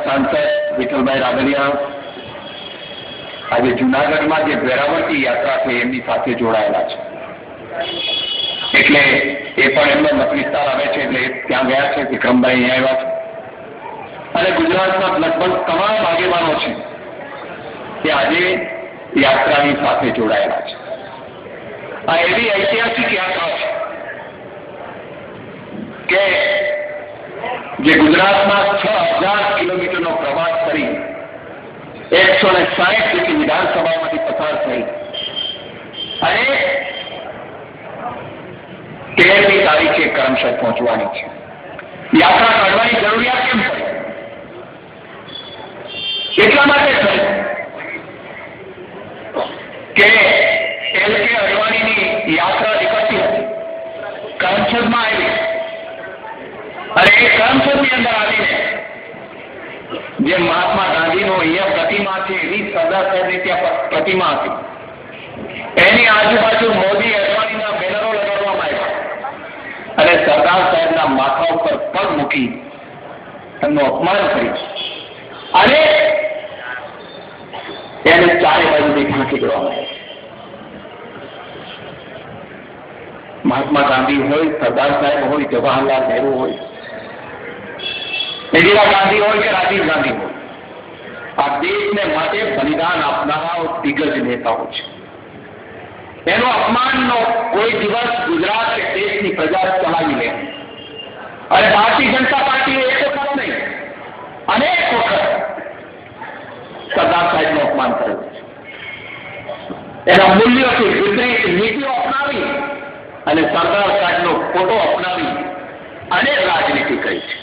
સાંસદ વિઠ્ઠલભાઈ રાદડિયા આજે જૂનાગઢમાં જે વેરાવળની યાત્રા છે એમની સાથે જોડાયેલા છે, એટલે એ પણ એમનો મત વિસ્તાર આવે છે, એટલે ત્યાં ગયા છે. વિક્રમભાઈ અહીંયા આવ્યા છે અને ગુજરાતમાં લગભગ તમામ આગેવાનો છે તે આજે યાત્રાની સાથે જોડાયેલા છે. આ એવી ઐતિહાસિક યાત્રા છે કે જે ગુજરાતમાં 6000 કિલોમીટરનો પ્રવાસ કરી 160 જેટલી વિધાનસભામાંથી પસાર થઈ અને 13મી તારીખે કરમસદ પહોંચવાની છે. યાત્રા કાઢવાની જરૂરિયાત કેમ પડી? એટલા માટે થઈ કે LK અડવાણીની યાત્રા નીકળતી હતી, કરમસદમાં આવી અને એ કરમસદની અંદર આવીને જે મહાત્મા ગાંધીનો અહીંયા પ્રતિમા છે એની સરદાર સાહેબની ત્યાં પ્રતિમા હતી, એની આજુબાજુ મોદી અડવાણીના બેનરો લગાડવામાં આવ્યા અને સરદાર સાહેબના માથા ઉપર પગ મૂકી એમનું અપમાન કર્યું અને એને ચારે બાજુથી ઢાંકી દેવામાં આવ્યા. મહાત્મા ગાંધી હોય, સરદાર સાહેબ હોય, જવાહરલાલ નહેરુ હોય, ઇન્દિરા ગાંધી હોય કે રાજીવ ગાંધી હોય, આ દેશને માટે બલિદાન આપનારા દિગ્ગજ નેતાઓ છે. એનો અપમાનનો કોઈ દિવસ ગુજરાત કે દેશની પ્રજા ચલાવી લે અને ભારતીય જનતા પાર્ટીએ એક વખત નહીં અનેક વખત સરદાર સાહેબનું અપમાન કરેલું છે. એના મૂલ્યોથી વિપરીત નીતિઓ અપનાવી અને સરદાર સાહેબનો ફોટો અપનાવી અને રાજનીતિ કરી છે.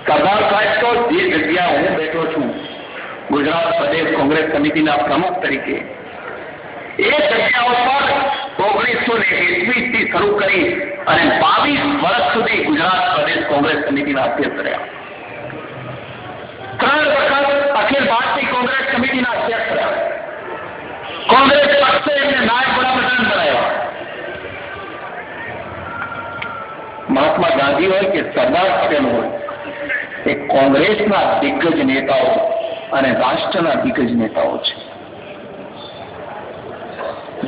સરદાર સાહેબ તો જે જગ્યા હું બેઠો છું ગુજરાત પ્રદેશ કોંગ્રેસ સમિતિના પ્રમુખ તરીકે, એ જગ્યાઓ પર 1921 થી શરૂ કરી અને 22 વર્ષ સુધી ગુજરાત પ્રદેશ કોંગ્રેસ સમિતિના અધ્યક્ષ રહ્યા. 3 વખત અખિલ ભારતીય કોંગ્રેસ સમિતિના અધ્યક્ષ રહ્યા. કોંગ્રેસ પક્ષે એમને નાયબ વડાપ્રધાન બનાવ્યા. મહાત્મા ગાંધી હોય કે સરદાર પટેલ હોય, એ કોંગ્રેસના દિગ્ગજ નેતાઓ અને રાષ્ટ્રના દિગ્ગજ નેતાઓ છે.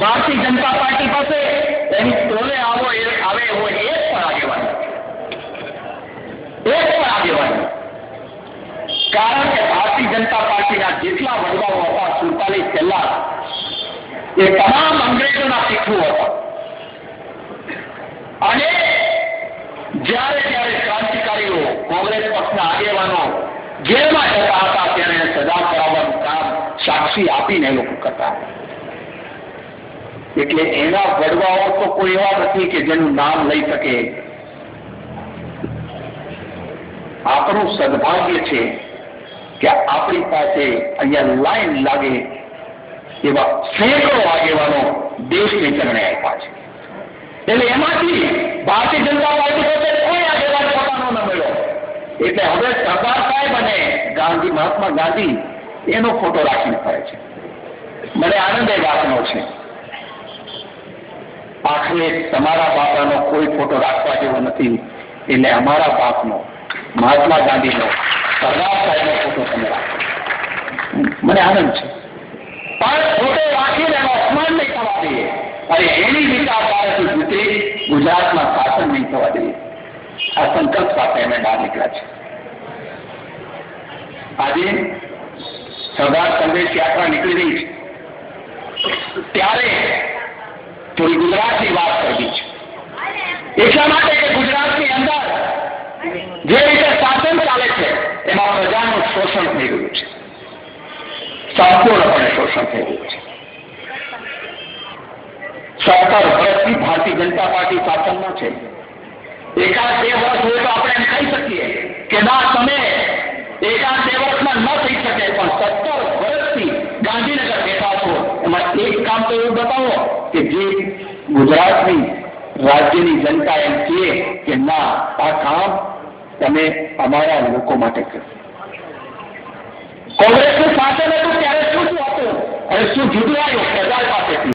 ભારતીય જનતા પાર્ટી પાસે એની ટોલે આવે હોય એક પણ આગેવાની, કારણ કે ભારતીય જનતા પાર્ટીના જેટલા વડવાઓ હતા 47 પહેલા, એ તમામ અંગ્રેજોના શીખવું હતા અને જ્યારે ક્રાંતિકારીઓ કોંગ્રેસ પક્ષના આગેવાનો જેલમાં જતા હતા ત્યારે સજા કરાવવાનું કામ સાક્ષી આપીને એ લોકો કરતા. એટલે એના વડવાઓ તો કોઈ એવા નથી કે જેનું નામ લઈ શકે. આપણું સદભાગ્ય છે કે આપણી પાસે અહીંયા લાઈન લાગે એવા સેંકડો આગેવાનો દેશને ચરણે આપ્યા છે. એટલે એમાંથી ભારતીય જનતા પાર્ટી પાસે કોઈ આગેવાન પોતાનો ન મળ્યો. એટલે હવે સરદાર સાહેબ અને ગાંધી, મહાત્મા ગાંધી એનો ફોટો રાખીને ફરે છે. મને આનંદ એ વાતનો છે. આખરે તમારા બાપાનો કોઈ ફોટો રાખવા જેવો નથી, એટલે અમારા બાપનો, મહાત્મા ગાંધીનો, સરદાર સાહેબનો ફોટો તમે રાખો. મને આનંદ છે. પણ ફોટો રાખીને એનો અપમાન નહીં થવા દઈએ અને એની વિચારધારાથી વિપરીત ગુજરાતમાં શાસન નહીં થવા દઈએ. આ સંકલ્પ સાથે અમે બહાર નીકળ્યા છે. આજે સરદાર સંદેશ યાત્રા નીકળી રહી છે ત્યારે થોડી ગુજરાતની વાત કરવી છે. એટલા માટે કે ગુજરાતની અંદર જે રીતે શાસન ચાલે છે એમાં પ્રજાનું શોષણ થઈ રહ્યું છે, સંપૂર્ણપણે શોષણ થઈ રહ્યું છે. 17 વર્ષથી ભારતીય જનતા પાર્ટી શાસનમાં છે. એકાદ 2 વર્ષ હોય તો આપણે એમ કહી શકીએ કે ના, તમે એકાદ 2 વર્ષમાં ન થઈ શકે, પણ 17 વર્ષથી ગાંધીનગર બેઠા છો. એમાં એક કામ તો એવું બતાવો કે જે ગુજરાતની રાજ્યની જનતા એમ કહે કે ના, આ કામ તમે અમારા લોકો માટે કર્યું. કોંગ્રેસનું શાસન હતું ત્યારે શું હતું અને શું જુદું આવ્યું પ્રજા પાસે?